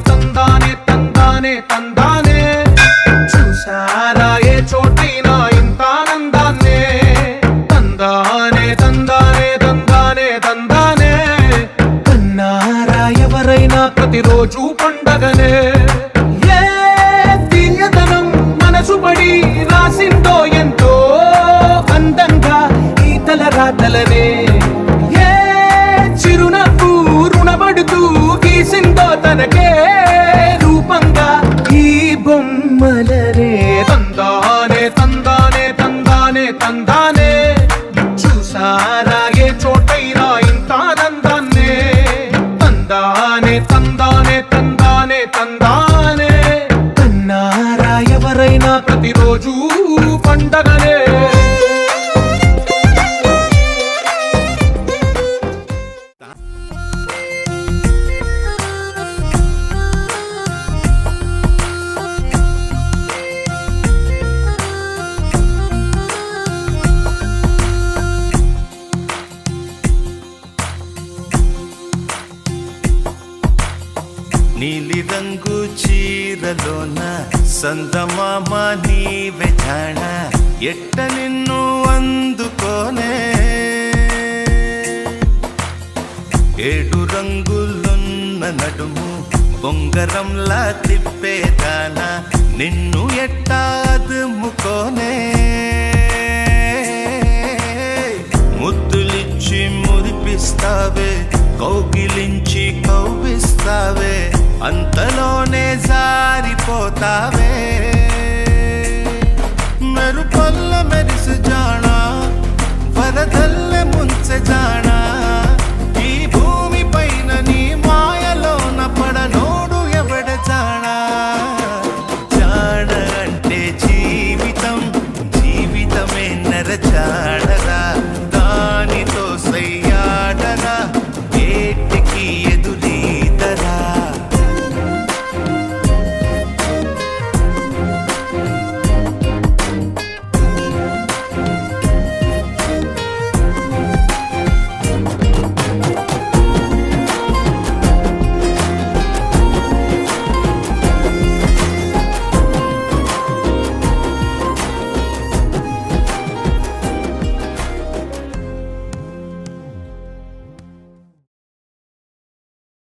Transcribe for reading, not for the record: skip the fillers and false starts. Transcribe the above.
తందానే తందానే తందానే చూసారా ఏ చోటైనా ఇంత ఆనందాన్నే తందానే తందానే తందానే తందానే కన్నారా ఎవరైనా ప్రతిరోజు పండగనే ఏ తీయదనం మనసు పడి రాసిందో ఎంతో అందంగా ఈ తలరాతలనే ఏ చిరునవ్వు రుణపడుతూ గీసిందో తనకే రూపంగా ఈ బొమ్మలనే తందానే తందానే తందానే తందానే చూసారా ఏ చోటైనా ఇంత ఆనందాన్నే తందానే తందానే తందానే తందానే కన్నారా ఎవరైనా ప్రతిరోజు పండగనే నీలి రంగు చీరలోన సందమామ నీవే జాణ ఎట్ట నిన్ను అందుకోనే ఏడు రంగులున్న నడుము బొంగరంలా తిప్పేదాన నిన్ను ఎట్టా అదుముకోనే ముద్దులిచ్చి మురిపిస్తావే కౌగిలించి కౌగిస్తావే అంతలోనే జారిపోతావే మెరుపల్ల మెరిసి జాణ వరదల్లె ముంచె జాణ